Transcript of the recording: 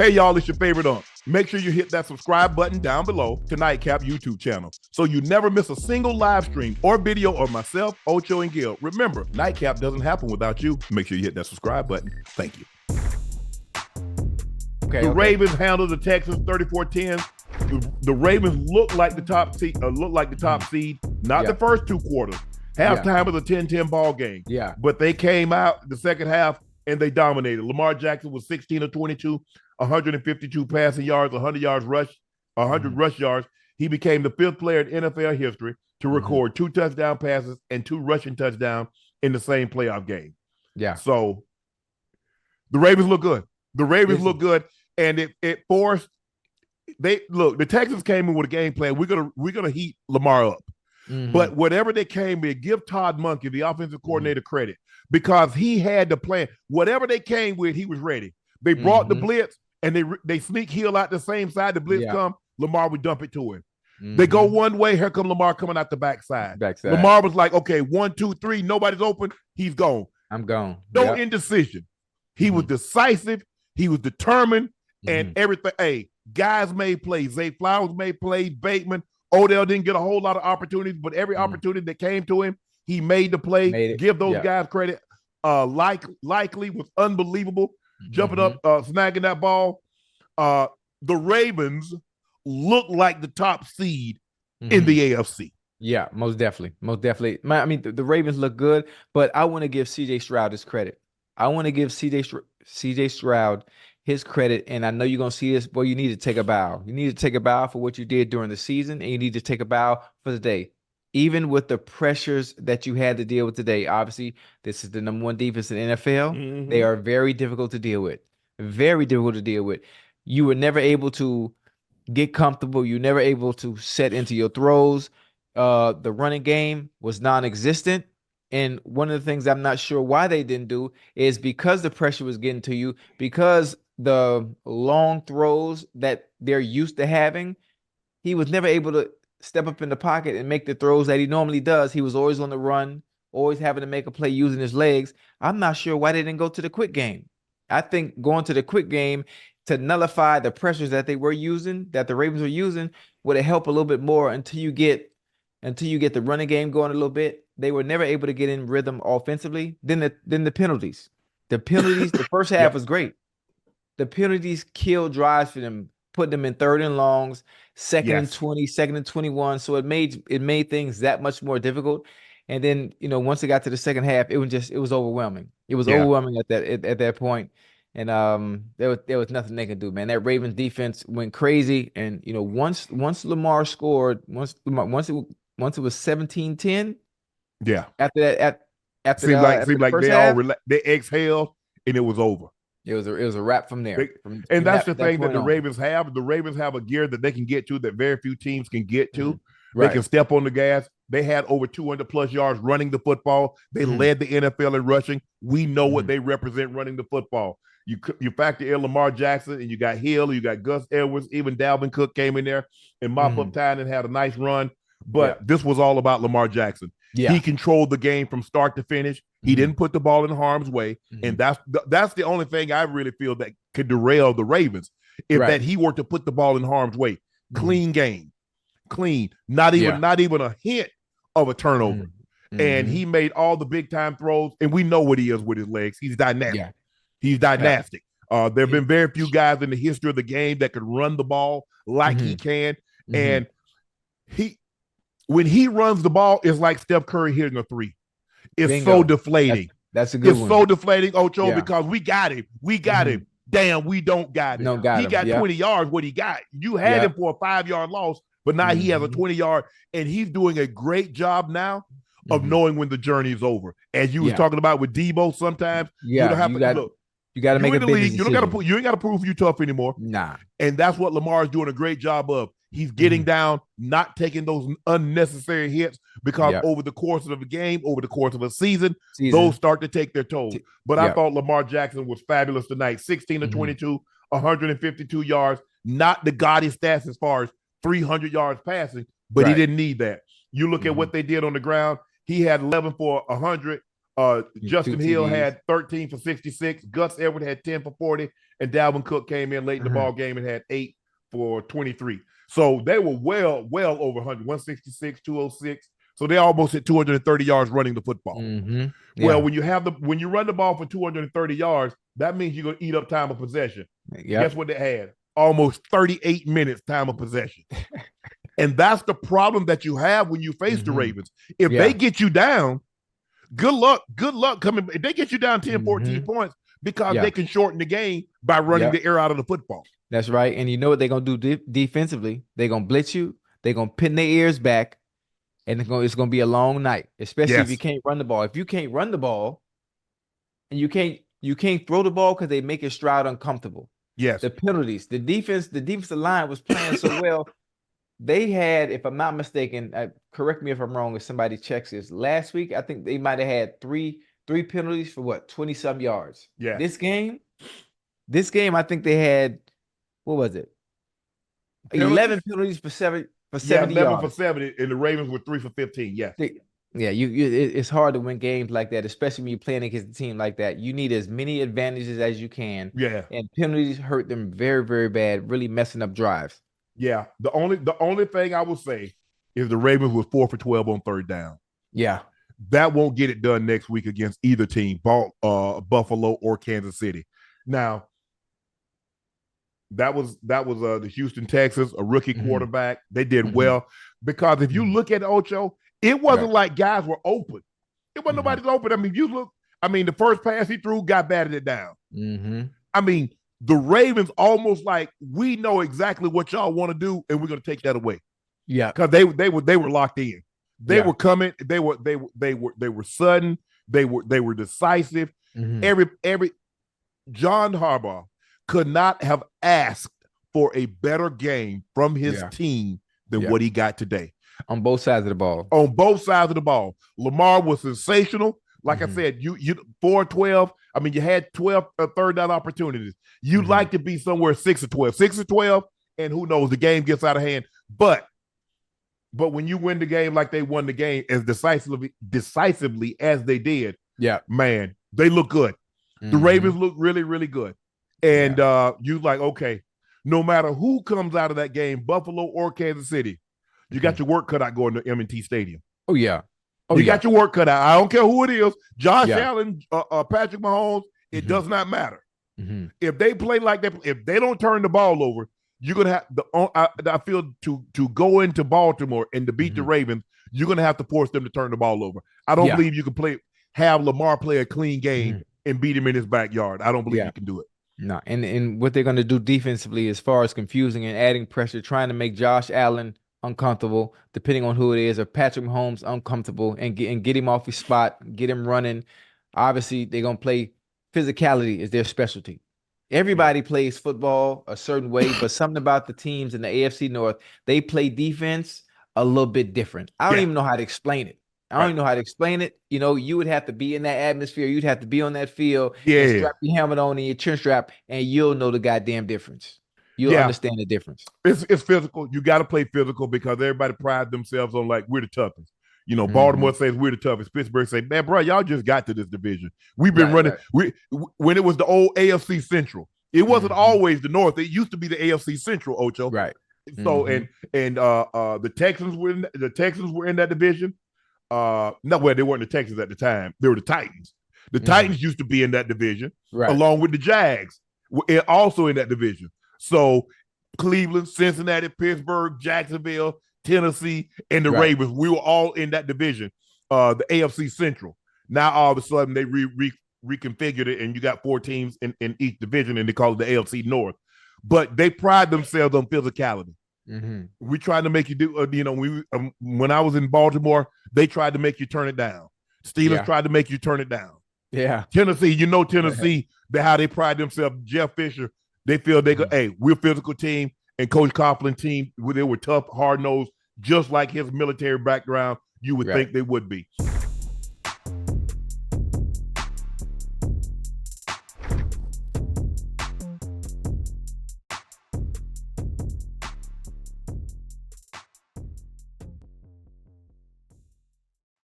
Hey, y'all, it's your favorite Unc. Make sure you hit that subscribe button down below to Nightcap YouTube channel so you never miss a single live stream or video of myself, Ocho, and Gil. Remember, Nightcap doesn't happen without you. Make sure you hit that subscribe button. Thank you. The Ravens handled the Texans 34-10. The Ravens looked like the top seed, not the first two quarters. Halftime was a 10-10 ball game. Yeah. But they came out the second half and they dominated. Lamar Jackson was 16 of 22, 152 passing yards, 100 rush yards. He became the fifth player in NFL history to record 2 touchdown passes and 2 rushing touchdowns in the same playoff game. Yeah. So the Ravens look good. Look good, and it forced the Texans came in with a game plan. We're gonna heat Lamar up. But whatever they came with, give Todd Monken, the offensive coordinator, credit because he had the plan. Whatever they came with, he was ready. They brought the blitz and they sneak heel out the same side. The blitz come, Lamar would dump it to him. They go one way, here come Lamar coming out the backside. Lamar was like, okay, 1, 2, 3, nobody's open. He's gone. I'm gone. No indecision. He was decisive. He was determined and everything. Hey, guys made plays. Zay Flowers made plays. Bateman. Odell didn't get a whole lot of opportunities, but every opportunity that came to him, he made the play. Give those guys credit. Likely was unbelievable. Jumping up, snagging that ball. The Ravens look like the top seed in the AFC. Yeah, most definitely. I mean, the Ravens look good, but I want to give CJ Stroud his credit. I want to give CJ Stroud his credit, and I know you're going to see this, boy, you need to take a bow. You need to take a bow for what you did during the season, and you need to take a bow for today. Even with the pressures that you had to deal with today, obviously, this is the number 1 defense in the NFL. They are very difficult to deal with. Very difficult to deal with. You were never able to get comfortable. You were never able to set into your throws. The running game was non-existent. And one of the things I'm not sure why they didn't do is because the pressure was getting to you, because the long throws that they're used to having, he was never able to step up in the pocket and make the throws that he normally does. He was always on the run, always having to make a play using his legs. I'm not sure why they didn't go to the quick game. I think going to the quick game to nullify the pressures that they were using, that the Ravens were using, would have helped a little bit more until you get the running game going a little bit. They were never able to get in rhythm offensively. Then the penalties. The penalties, the first half was great. The penalties killed drives for them, put them in 3rd and longs, 2nd and 20, 2nd and 21. So it made things that much more difficult. And then, once it got to the second half, it was overwhelming. It was overwhelming at that point. And there was nothing they could do, man. That Ravens defense went crazy. And once Lamar scored, once it was 17-10. Yeah. After that, seemed like they exhaled and it was over. It was a wrap from there. And that's the thing that the Ravens have. The Ravens have a gear that they can get to that very few teams can get to. They can step on the gas. They had over 200 plus yards running the football. They led the NFL in rushing. We know what they represent running the football. You factor in Lamar Jackson, and you got Hill, you got Gus Edwards, even Dalvin Cook came in there and mop up time and had a nice run. But this was all about Lamar Jackson. Yeah. He controlled the game from start to finish. He didn't put the ball in harm's way. And that's the only thing I really feel that could derail the Ravens, if that he were to put the ball in harm's way. Clean game. Clean. Not even a hint of a turnover. And he made all the big time throws. And we know what he is with his legs. He's dynamic. Yeah. He's dynastic. There have been very few guys in the history of the game that could run the ball like he can. And when he runs the ball, it's like Steph Curry hitting a 3. It's so deflating. That's a good one. It's so deflating, Ocho, because we got him. We got him. Damn, we don't got him. He got 20 yards. What he got? You had him for a 5-yard loss, but now he has a 20-yard, and he's doing a great job now of knowing when the journey is over. As you was talking about with Debo, sometimes you don't have to look. You got to make a big decision. You ain't got to prove you tough anymore. Nah. And that's what Lamar is doing a great job of. He's getting down, not taking those unnecessary hits, because over the course of the game, over the course of a season, those start to take their toll. But I thought Lamar Jackson was fabulous tonight. 16 to 22, 152 yards, not the gaudy stats as far as 300 yards passing, but he didn't need that. You look at what they did on the ground. He had 11 for 100. Justin Hill had 13 for 66. Gus Edwards had 10 for 40. and Dalvin Cook came in late in the ball game and had 8 for 23. So they were well over 100, 166, 206. So they almost hit 230 yards running the football. Well, when you run the ball for 230 yards, that means you're going to eat up time of possession. Guess what they had? Almost 38 minutes time of possession. And that's the problem that you have when you face the Ravens. If they get you down, good luck coming. If they get you down 10, 14 points, because they can shorten the game by running the air out of the football. That's right. And you know what they're going to do defensively? They're going to blitz you. They're going to pin their ears back. And it's going to be a long night, especially if you can't run the ball. If you can't run the ball and you can't throw the ball because they make Stroud uncomfortable. Yes. The penalties, the defensive line was playing so well. They had, if I'm not mistaken, correct me if I'm wrong, if somebody checks this, last week, I think they might have had three penalties for 20-some yards. Yeah. This game, I think they had, what was it? 11 penalties for 70 11 yards. for 70, and the Ravens were 3 for 15. Yes. Yeah, it's hard to win games like that, especially when you're playing against a team like that. You need as many advantages as you can. Yeah. And penalties hurt them very, very bad, really messing up drives. Yeah. The only thing I will say is the Ravens were 4 for 12 on third down. Yeah. That won't get it done next week against either team, Buffalo or Kansas City. Now, that was the Houston Texans, a rookie quarterback. They did well because if you look at Ocho, it wasn't like guys were open. It wasn't nobody's open. I mean, the first pass he threw, got batted it down. I mean, the Ravens almost like, we know exactly what y'all want to do, and we're going to take that away. Yeah, because they were locked in. They were coming. They were sudden. They were decisive. Every John Harbaugh could not have asked for a better game from his team than what he got today. On both sides of the ball. On both sides of the ball. Lamar was sensational. Like I said, you 4-12. I mean, you had 12 third down opportunities. You'd like to be somewhere 6-12. 6-12, and who knows, the game gets out of hand. But when you win the game like they won the game as decisively as they did, man, they look good. The Ravens look really, really good. And you like, okay, no matter who comes out of that game, Buffalo or Kansas City, you got your work cut out going to M&T Stadium. Oh, yeah. You got your work cut out. I don't care who it is, Josh Allen, Patrick Mahomes, it does not matter. If they play like that, if they don't turn the ball over, you're going to have I feel to go into Baltimore and to beat the Ravens, you're going to have to force them to turn the ball over. I don't believe you can have Lamar play a clean game and beat him in his backyard. I don't believe you can do it. No, and what they're going to do defensively as far as confusing and adding pressure, trying to make Josh Allen uncomfortable, depending on who it is, or Patrick Mahomes uncomfortable, and get him off his spot, get him running. Obviously, they're going to play physicality is their specialty. Everybody plays football a certain way, but something about the teams in the AFC North, they play defense a little bit different. I don't even know how to explain it. I don't even know how to explain it. You know, you would have to be in that atmosphere. You'd have to be on that field, and strap your helmet on and your chin strap, and you'll know the goddamn difference. You'll understand the difference. It's physical. You got to play physical because everybody prides themselves on, like, we're the toughest. You know, Baltimore says we're the toughest. Pittsburgh say, man, bro, y'all just got to this division. We've been running. When it was the old AFC Central, it wasn't always the North. It used to be the AFC Central, Ocho. Right. So the Texans were in that division. No, well, they weren't the Texans at the time. They were the Titans. The Titans used to be in that division, along with the Jags, also in that division. So Cleveland, Cincinnati, Pittsburgh, Jacksonville, Tennessee, and the Ravens, we were all in that division, the AFC Central. Now all of a sudden they reconfigured it, and you got 4 teams in each division, and they call it the AFC North. But they pride themselves on physicality. We tried to make you do, when I was in Baltimore, they tried to make you turn it down. Steelers tried to make you turn it down. Yeah. Tennessee, Tennessee, how they pride themselves. Jeff Fisher, they feel they go, hey, we're a physical team, and Coach Coughlin team, they were tough, hard-nosed, just like his military background, you would think they would be.